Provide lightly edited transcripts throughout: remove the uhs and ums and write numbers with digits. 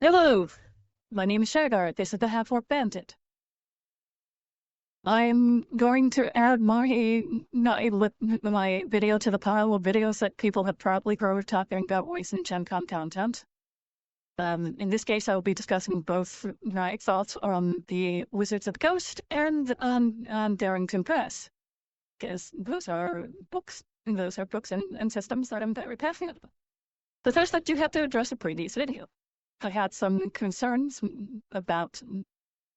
Hello, my name is Shagar. This is the Half-Orc Bandit. I'm going to add my video to the pile of videos that people have probably heard talking about voice and Gen Con content. In this case, I will be discussing both my thoughts on the Wizards of the Coast and on Darrington Press, because those are books and systems that I'm very passionate about. The first that you have to address a previous video. I had some concerns about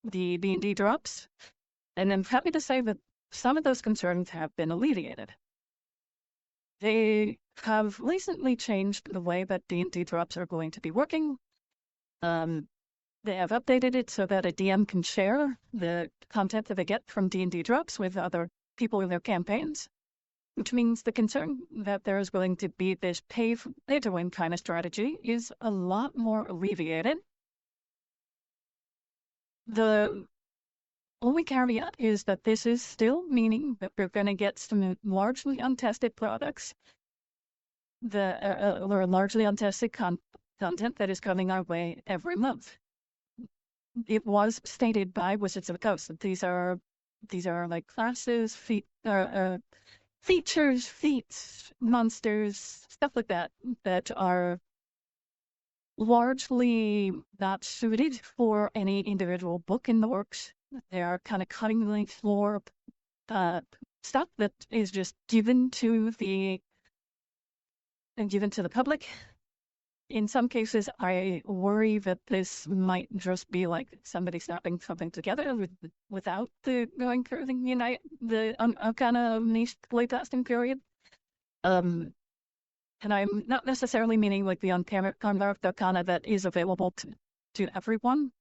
the D&D drops, and I'm happy to say that some of those concerns have been alleviated. They have recently changed the way that D&D drops are going to be working. They have updated it so that a DM can share the content that they get from D&D drops with other people in their campaigns, which means the concern that there is going to be this pay-to-win kind of strategy is a lot more alleviated. The only caveat is that this is still meaning that we're going to get some largely untested products, or largely untested content that is coming our way every month. It was stated by Wizards of the Coast that these are like classes, features, feats, monsters, stuff like that are largely not suited for any individual book in the works. They are kind of cunningly floor stuff that is just given to the public. In some cases, I worry that this might just be like somebody snapping something together without going through the kind of niche playtesting period. And I'm not necessarily meaning like the unearthed arcana that is available to everyone.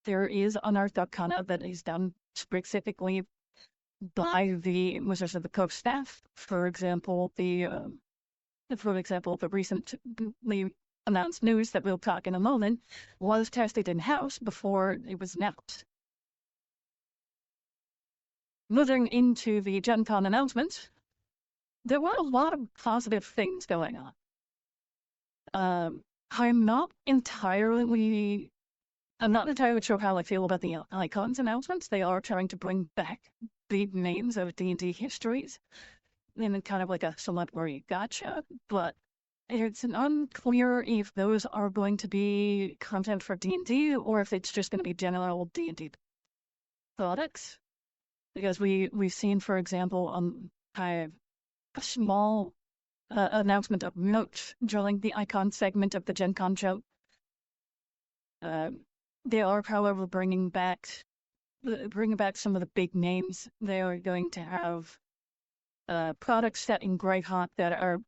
There is unearthed arcana that is done specifically by the Wizards of the Coast staff. For example, the recently announced news that we'll talk in a moment was tested in-house before it was announced. Moving into the Gen Con announcements, there were a lot of positive things going on. I'm not entirely sure how I feel about the Icons announcements. They are trying to bring back big names of D&D histories in kind of like a celebrity gotcha, but it's unclear if those are going to be content for D&D or if it's just going to be general D&D products. Because we've seen, for example, kind of a small announcement of note during the Icon segment of the Gen Con show. They are, however, bringing back some of the big names. They are going to have products set in Greyhawk that are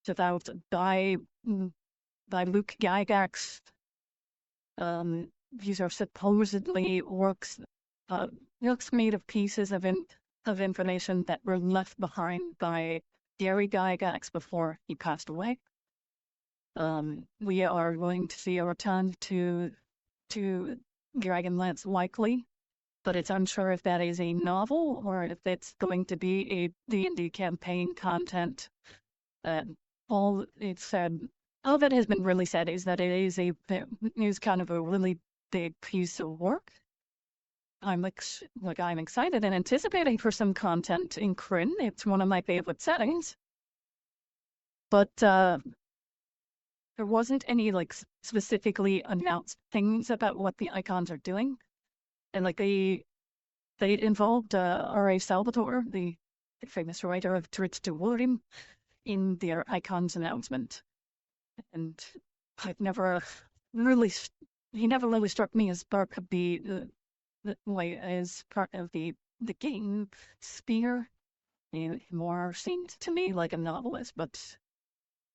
developed by Luke Gygax. These are supposedly works made of pieces of information that were left behind by Gary Gygax before he passed away. We are going to see a return to Dragonlance likely, but it's unsure if that is a novel or if it's going to be a D&D campaign content. All that has been really said is that it is kind of a really big piece of work. I'm excited and anticipating for some content in Kryn. It's one of my favorite settings. But there wasn't any like specifically announced things about what the Icons are doing. And like they involved R.A. Salvatore, the famous writer of Drizzt Do'Urden, in their Icons announcement. And he never really struck me as part of the game sphere. More seemed to me like a novelist, but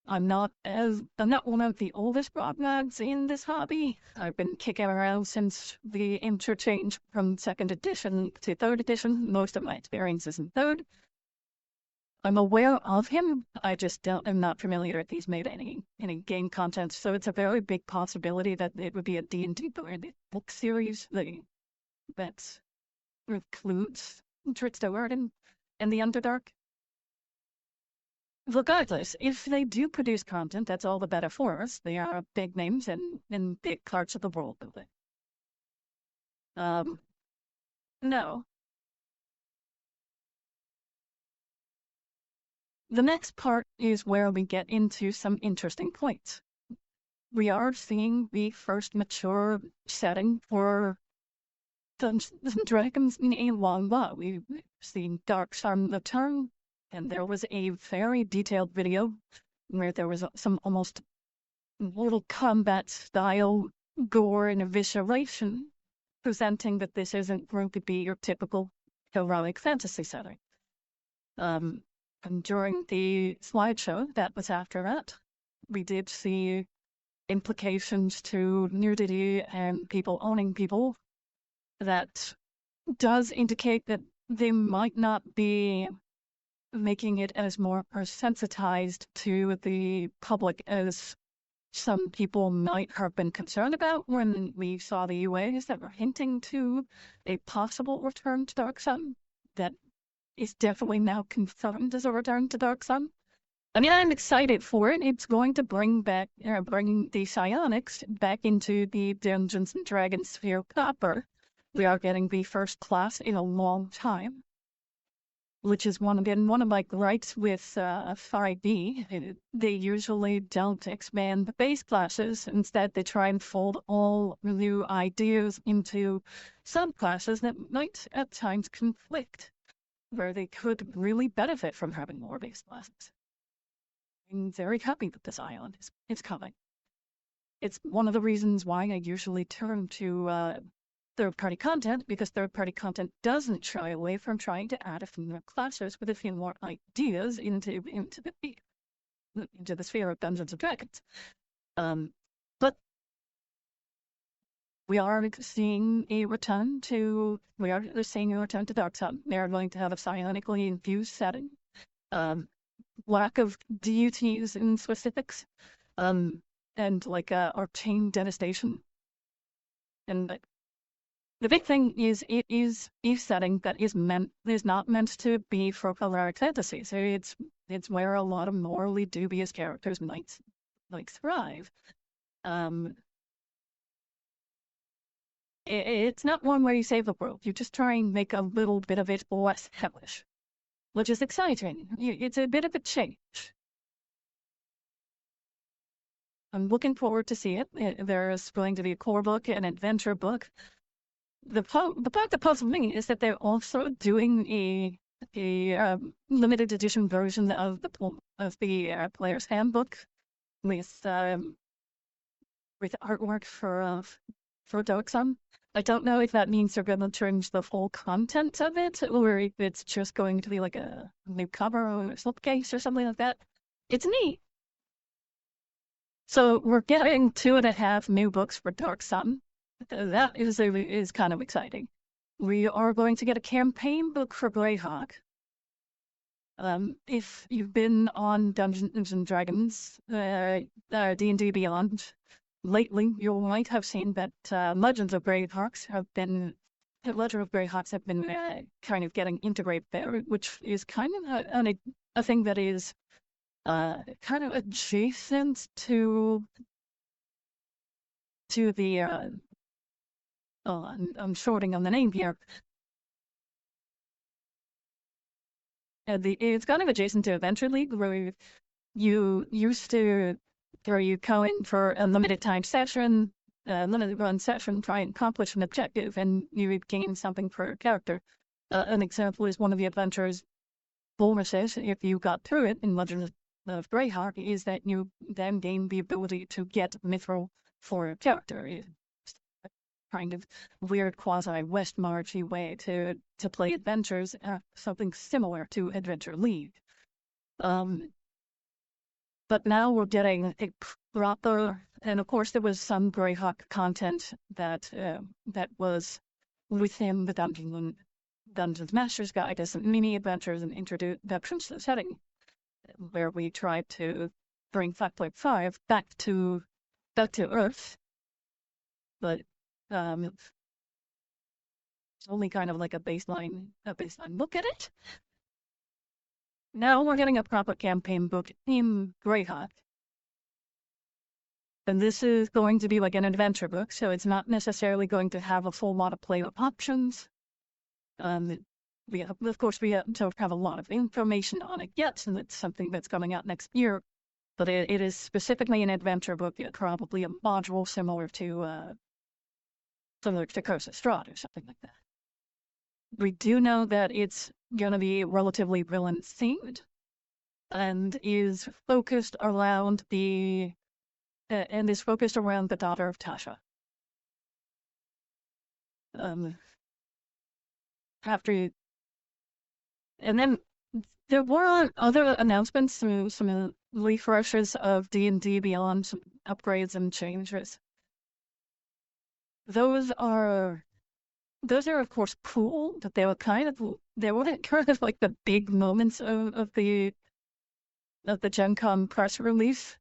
I'm not one of the oldest grognards in this hobby. I've been kicking around since the interchange from 2nd edition to 3rd edition. Most of my experience is in 3rd. I'm aware of him. I just am not familiar if he's made any game content. So it's a very big possibility that it would be a D&D book series that includes Drizzt Do'Urden and the Underdark. regardless, if they do produce content, that's all the better for us. They are big names in big parts of the world. Um, no. The next part is where we get into some interesting points. We are seeing the first mature setting for Dungeons and Dragons in a long while. We've seen Dark Sun return, and there was a very detailed video where there was some almost Mortal Kombat style gore and evisceration, presenting that this isn't going to be your typical heroic fantasy setting. And during the slideshow that was after that, we did see implications to nudity and people owning people that does indicate that they might not be making it as more sensitized to the public as some people might have been concerned about when we saw the UAs that were hinting to a possible return to Dark Sun. That is definitely now confirmed as a return to Dark Sun. I mean, I'm excited for it. It's going to bring the psionics back into the Dungeons and Dragons sphere proper. We are getting the first class in a long time, which is one of my gripes with 5e. They usually don't expand the base classes. Instead, they try and fold all new ideas into subclasses that might at times conflict, where they could really benefit from having more base classes. I'm very happy that this island is coming. It's one of the reasons why I usually turn to third-party content, because third-party content doesn't shy away from trying to add a few more classes with a few more ideas into the sphere of Dungeons and Dragons. But we are seeing a return to Dark Sun. They are going to have a psionically infused setting. Lack of deities in specifics, and like arcane devastation. And the big thing is it is a setting that is not meant to be for heroic fantasy. So it's where a lot of morally dubious characters might thrive. It's not one where you save the world. You just try and make a little bit of it less hellish, which is exciting. It's a bit of a change. I'm looking forward to see it. There's going to be a core book, an adventure book. The part that puzzles me is that they're also doing a limited edition version of the player's handbook with artwork for Dark Sun. I don't know if that means they're going to change the full content of it, or if it's just going to be like a new cover or a slipcase or something like that. It's neat. So we're getting 2.5 new books for Dark Sun. That is kind of exciting. We are going to get a campaign book for Greyhawk. If you've been on Dungeons and Dragons, D&D Beyond, lately you might have seen that Legends of Greyhawks have been kind of getting integrated there, which is kind of a thing that is kind of adjacent to the I'm shorting on the name here. It's kind of adjacent to Adventure League, where you go in for a limited time session, limited run session, try and accomplish an objective, and you gain something for a character. An example is one of the adventure's bonuses, if you got through it in Legends of Greyhawk, is that you then gain the ability to get mithril for a character. It's kind of weird quasi-West Marchy way to play adventures, something similar to Adventure League. But now we're getting a proper, and of course there was some Greyhawk content that was within the Dungeons Master's Guide as mini adventures and introductions to the setting, where we tried to bring 5.5 back to Earth, but it's only kind of like a baseline look at it. Now we're getting a proper campaign book in Greyhawk. And this is going to be like an adventure book, so it's not necessarily going to have a full lot of play options. Of course, we don't have a lot of information on it yet, and it's something that's coming out next year. But it is specifically an adventure book, probably a module similar to Curse of Strahd or something like that. We do know that it's going to be relatively villain themed, and is focused around the daughter of Tasha. And then there were other announcements through some refreshes of D&D Beyond, some upgrades and changes. Those are of course cool, but they weren't kind of like the big moments of the Gen Con press release.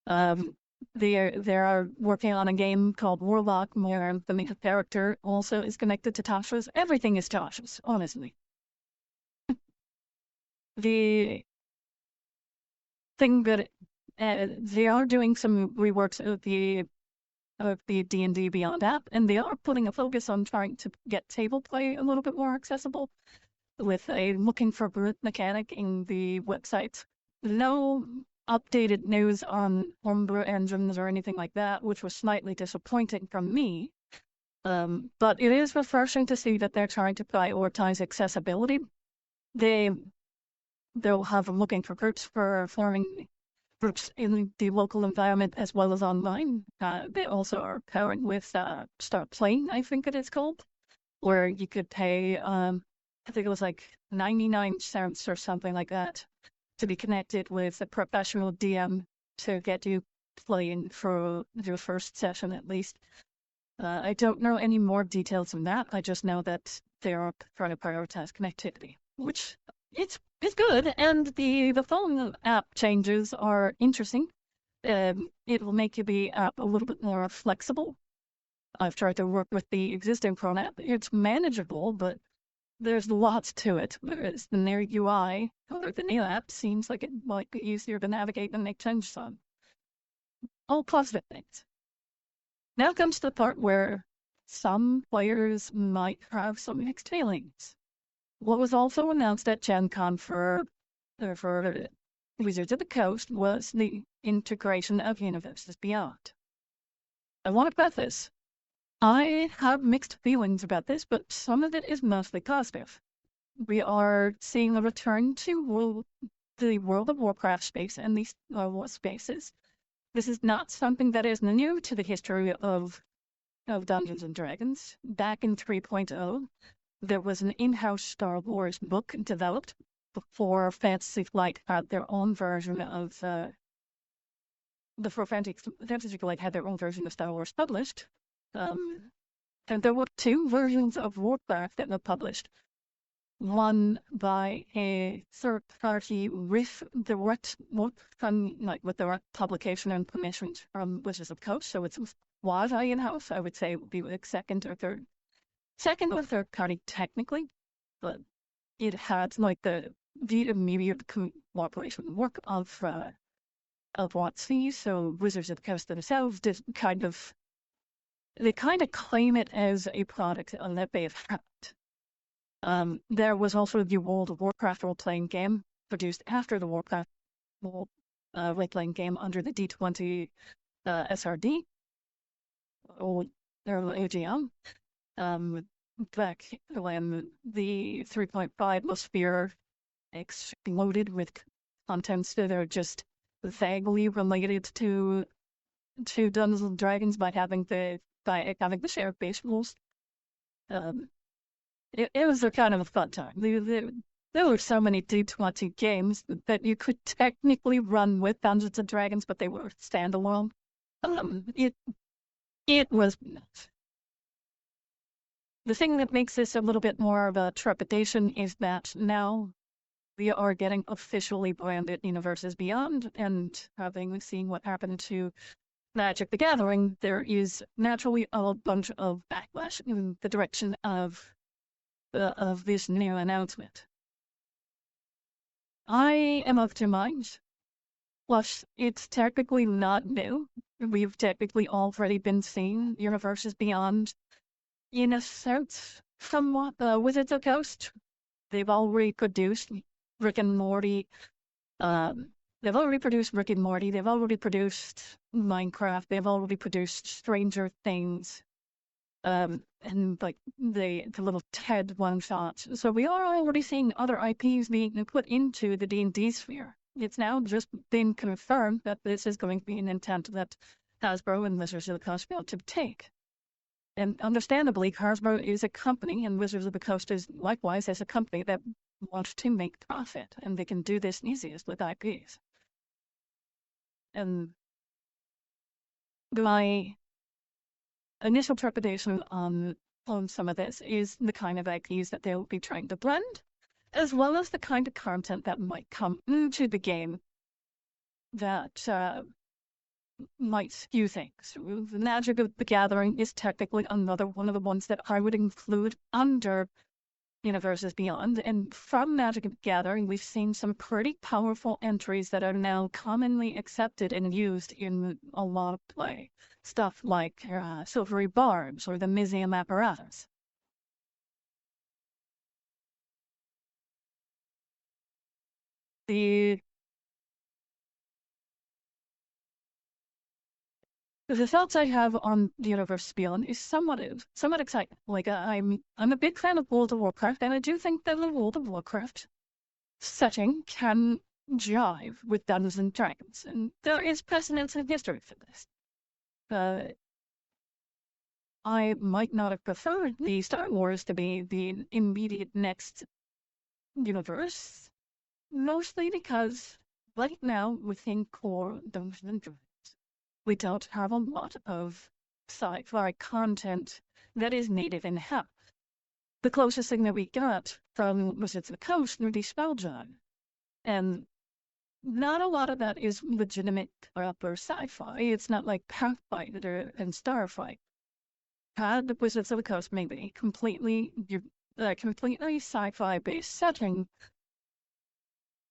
They are working on a game called Warlock, where the main character also is connected to Tasha's. Everything is Tasha's, honestly. The thing that they are doing some reworks of the D&D Beyond app, and they are putting a focus on trying to get table play a little bit more accessible with a looking for brute mechanic in the website. No updated news on homebrew engines or anything like that, which was slightly disappointing from me. But it is refreshing to see that they're trying to prioritize accessibility. They'll have them looking for groups for forming groups in the local environment as well as online. They also are pairing with Start Playing, I think it is called, where you could pay, I think it was like 99 cents or something like that, to be connected with a professional DM to get you playing for your first session at least. I don't know any more details than that. I just know that they are trying to prioritize connectivity, which it's good, and the phone app changes are interesting. It will make the app a little bit more flexible. I've tried to work with the existing phone app. It's manageable, but there's lots to it. Whereas the new UI, or the new app, seems like it might be easier to navigate and make changes on. All positive things. Now comes the part where some players might have some mixed feelings. What was also announced at Gen Con for Wizards of the Coast was the integration of Universes Beyond. I want to preface, I have mixed feelings about this, but some of it is mostly positive. We are seeing a return to the World of Warcraft space and these war spaces. This is not something that is new to the history of Dungeons and Dragons. Back in 3.0, there was an in-house Star Wars book developed before Fantasy Flight had their own version of Fantasy Flight had their own version of Star Wars published. And there were two versions of Warcraft that were published. One by a third party with direct with direct publication and permissions from Wizards of the Coast, so it's quasi in-house. I would say it would be like second or third party technically, but it had like the immediate cooperation work of WotC. So Wizards of the Coast themselves they kind of claim it as a product that they have had. There was also the World of Warcraft role-playing game produced after the Warcraft role-playing game under the D20 SRD or AGM. Back when the 3.5 atmosphere exploded with contents that are just vaguely related to Dungeons and Dragons by having the shared base rules. It was a kind of a fun time. There were so many D20 games that you could technically run with Dungeons and Dragons, but they were standalone. It was nuts. The thing that makes this a little bit more of a trepidation is that now we are getting officially branded Universes Beyond, and having seen what happened to Magic the Gathering, there is naturally a bunch of backlash in the direction of this new announcement. I am of two minds. Plus, it's technically not new. We've technically already been seeing universes beyond, in a sense, somewhat Wizards of the Coast. They've already produced Rick and Morty. They've already produced Rick and Morty. They've already produced Minecraft. They've already produced Stranger Things. And like the little TED one shots. So we are already seeing other IPs being put into the D&D sphere. It's now just been confirmed that this is going to be an intent that Hasbro and Wizards of the Coast will to take. And understandably, Hasbro is a company, and Wizards of the Coast is likewise as a company that wants to make profit, and they can do this easiest with IPs. And my initial trepidation on some of this is the kind of IPs that they'll be trying to blend, as well as the kind of content that might come into the game that might skew things. The Magic of the Gathering is technically another one of the ones that I would include under Universes Beyond, and from Magic of the Gathering, we've seen some pretty powerful entries that are now commonly accepted and used in a lot of play. Stuff like Silvery Barbs or the Mizium Apparatus. The thoughts I have on the Universe Beyond is somewhat exciting. Like I'm a big fan of World of Warcraft, and I do think that the World of Warcraft setting can jive with Dungeons and Dragons, and there is precedence in history for this. I might not have preferred the Star Wars to be the immediate next universe, mostly because right now within core Dungeons and Dragons, we don't have a lot of sci-fi content that is native in Half. The closest thing that we got from Wizards of the Coast were the Spelljawn, and not a lot of that is legitimate or sci-fi. It's not like Pathfinder and Starfight. Had the Wizards of the Coast maybe completely sci-fi based setting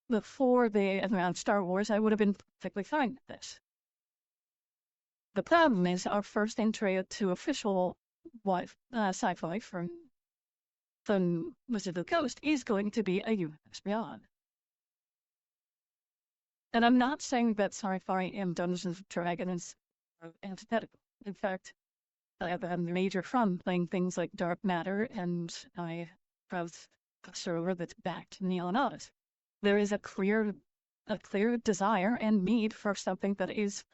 before they announced Star Wars, I would have been perfectly fine with this. The problem is our first entry to official sci-fi from Wizards of the Coast is going to be a Universe Beyond. And I'm not saying that sci-fi and Dungeons and Dragons are antithetical. In fact, I have had major fun playing things like Dark Matter, and I have a server that's backed Neon Oz. There is a clear desire and need for something that is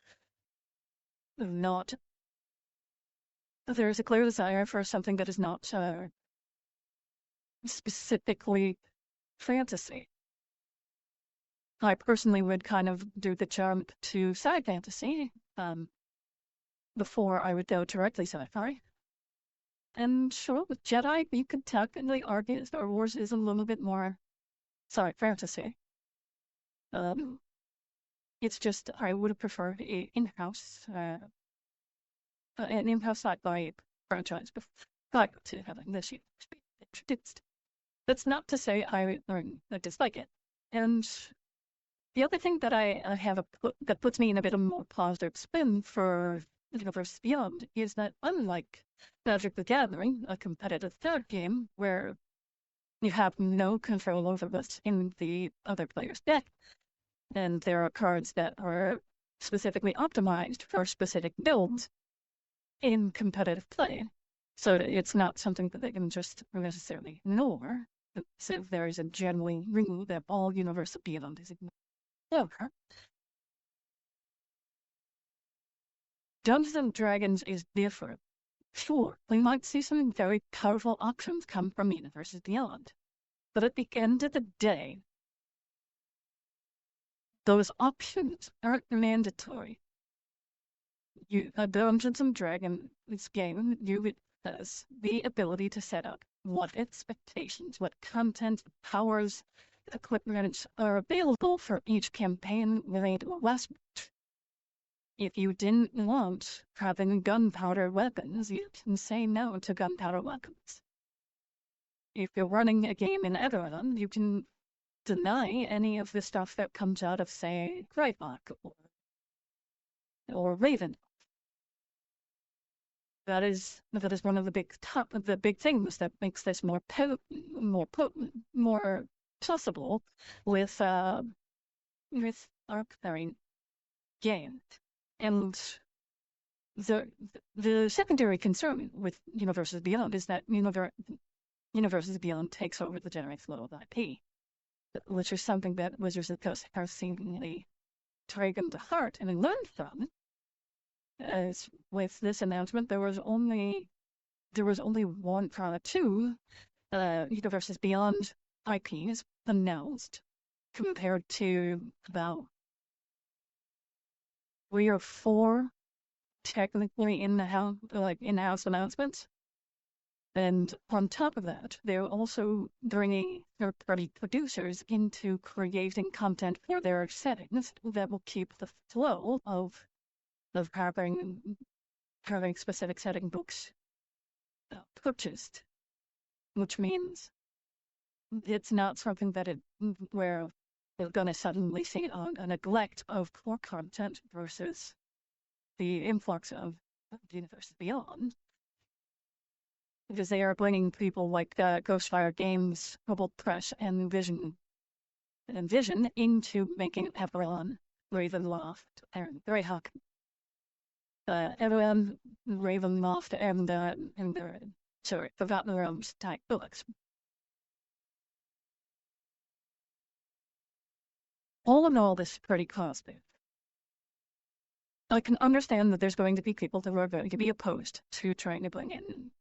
not. There is a clear desire for something that is not specifically fantasy. I personally would kind of do the jump to sci fantasy before I would go directly sci-fi. And sure, with Jedi, you could technically argue Star Wars is a little bit more sci fantasy. It's just I would have preferred an in-house sci-fi franchise before to having this year be introduced. That's not to say I dislike it. And the other thing that I have that puts me in a bit of a more positive spin for the Universe Beyond is that unlike Magic the Gathering, a competitive third game where you have no control over what's in the other player's deck, and there are cards that are specifically optimized for specific builds in competitive play, so it's not something that they can just necessarily ignore. So there is a general rule that all Universe Beyond is ignored. However, Dungeons and Dragons is different. Sure, we might see some very powerful options come from Universes Beyond, but at the end of the day, those options aren't mandatory. A Dungeons and Dragons game, has the ability to set up what expectations, what content, powers, equipment are available for each campaign related to Westbrook. If you didn't want having gunpowder weapons, you can say no to gunpowder weapons. If you're running a game in Eberron, you can deny any of the stuff that comes out of, say, Greifbach or Raven. That is one of the big things that makes this more potent, more possible with our current game. And the secondary concern with Universes Beyond is that Universes Beyond takes over the generic flow of IP, which is something that Wizards of the Coast has seemingly taken to heart and learned from. As with this announcement, there was only one product, two Universes Beyond IPs announced, compared to about 3 or 4 technically in-house announcements. And on top of that, they're also bringing third-party producers into creating content for their settings that will keep the flow of having specific setting books purchased, which means it's not something that where they're going to suddenly see a neglect of core content versus the influx of Universes Beyond, because they are bringing people like Ghostfire Games, Cobalt Press, and Vision into making Half-Orcen, Ravenloft, and Greyhawk. Everyone, Ravenloft, and Forgotten Realms type books. All in all, this is pretty positive. I can understand that there's going to be people that are going to be opposed to trying to bring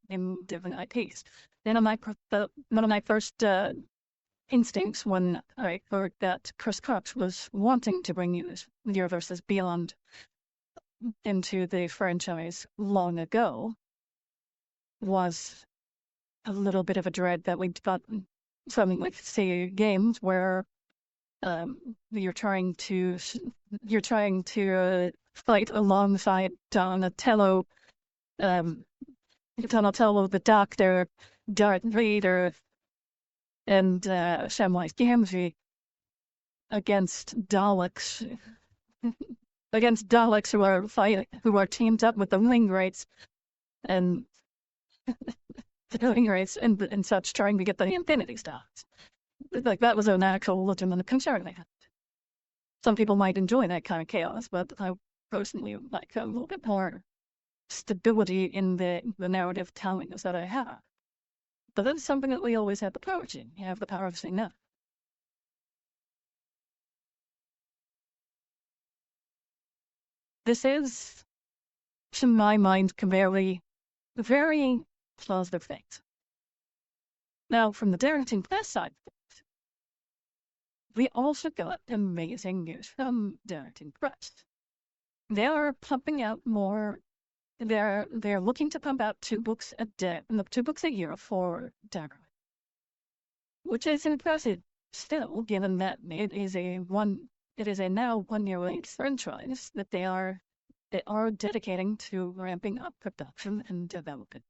in different IPs. Then one of my first instincts when I heard that Chris Cox was wanting to bring Universes Beyond into the franchise long ago was a little bit of a dread that we'd got something like, say, games where you're trying to fight alongside Donatello, the Doctor, Darth Vader, and Samwise Gamgee against Daleks. Against Daleks who are teamed up with the Ringwraiths and the Ringwraiths and such, trying to get the Infinity Stones. Like, that was an actual legitimate concern they had. Some people might enjoy that kind of chaos, but I personally like a little bit more stability in the narrative tellings that I have. But that's something that we always have the power to. You have the power of saying no. This is, to my mind, very, very positive things. Now, from the Darrington Press side, we also got amazing news from Darrington Press. They are pumping out more. They're looking to pump out 2 books a day, 2 books a year for Dagger, which is impressive still, given that it is a now 1-year-old franchise that they are dedicating to ramping up production and development.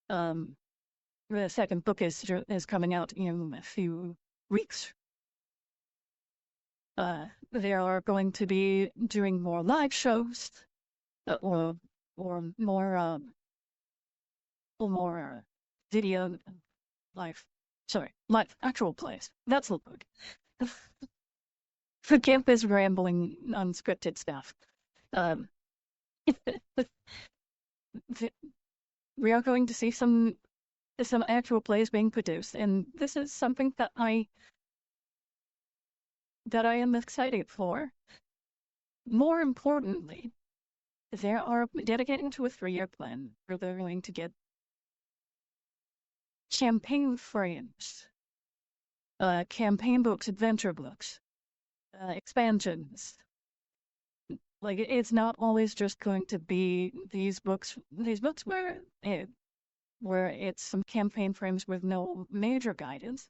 The second book is coming out in a few weeks. They are going to be doing more live shows, or more video live actual plays. That's the book. Forgive this rambling, unscripted stuff. We are going to see some actual plays being produced, and this is something that I am excited for. More importantly, they are dedicating to a 3-year plan where they're going to get campaign frames, campaign books, adventure books, expansions. Like, it's not always just going to be these books where it's some campaign frames with no major guidance.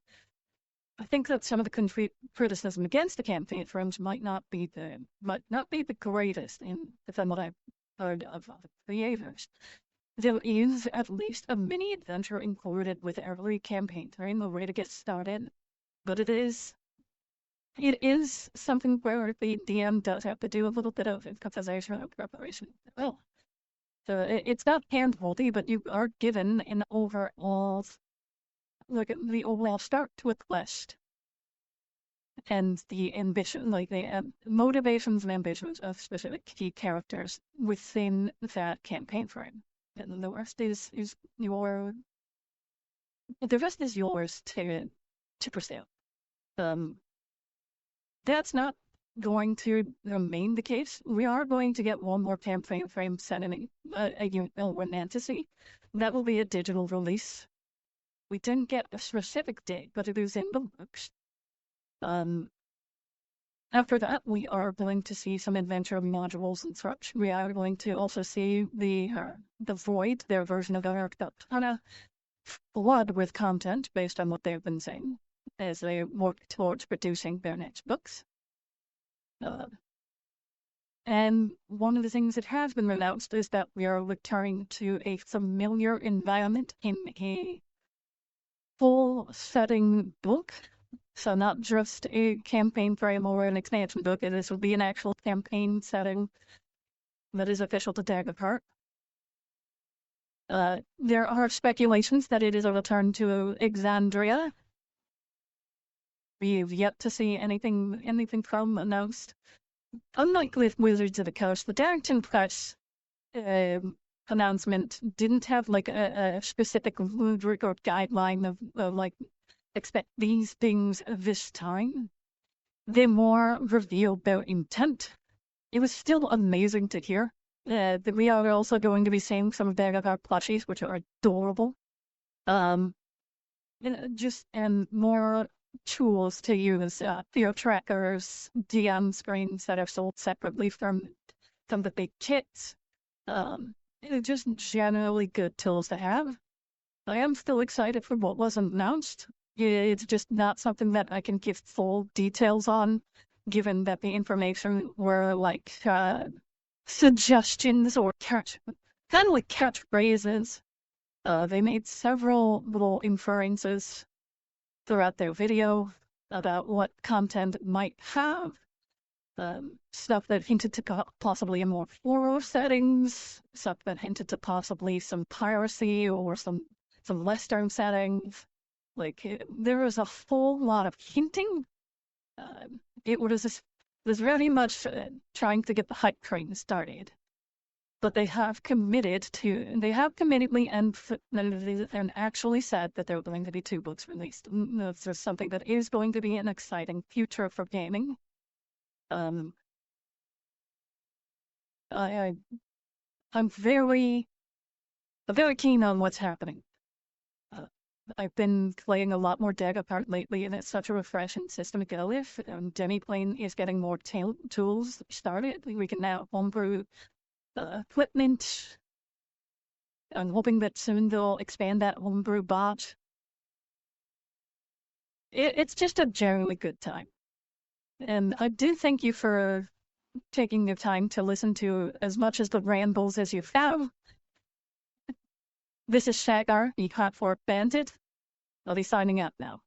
I think that some of the criticism against the campaign frames might not be the greatest from what I've heard of other creators. There is at least a mini adventure included with every campaign frame, a way to get started, but it is something where the DM does have to do a little bit of improvisation and preparation. Well, so it's not hand-holdy, but you are given an overall look at the overall start to a quest and the ambition, like the motivations and ambitions of specific key characters within that campaign frame. And the rest is your the rest is yours to pursue. That's not going to remain the case. We are going to get one more campaign frame set in a Romantasy. That will be a digital release. We didn't get a specific date, but it is in the books. After that, we are going to see some adventure modules and such. We are going to also see the Void, their version of Arc, kind of flood with content based on what they've been saying as they work towards producing their next books. And one of the things that has been announced is that we are returning to a familiar environment in a full setting book. So not just a campaign frame or an expansion book. This will be an actual campaign setting that is official to Daggerheart. There are speculations that it is a return to Exandria. We've yet to see anything from announced. Unlike with Wizards of the Coast, the Darrington Press announcement didn't have like a specific rubric or guideline of like expect these things this time. They more revealed their intent. It was still amazing to hear. That we are also going to be seeing some of our plushies, which are adorable. And more tools to use, field trackers, DM screens that are sold separately from the big kits. Just generally good tools to have. I am still excited for what was announced. It's just not something that I can give full details on, given that the information were like suggestions or kind of like catchphrases. They made several little inferences throughout their video about what content might have. Stuff that hinted to possibly a more floral settings, stuff that hinted to possibly some piracy or some Western settings. Like, there was a whole lot of hinting. It was very much trying to get the hype train started. But they have committedly and actually said that there are going to be 2 books released. There's something that is going to be an exciting future for gaming. I'm very keen on what's happening. I've been playing a lot more Daggerheart lately, and it's such a refreshing system to go with. Demiplane is getting more tools started. We can now homebrew equipment. I'm hoping that soon they'll expand that homebrew bot. It's just a generally good time. And I do thank you for taking the time to listen to as much as the rambles as you have. This is Shagar, the Half-Orc Bandit. I'll be signing out now.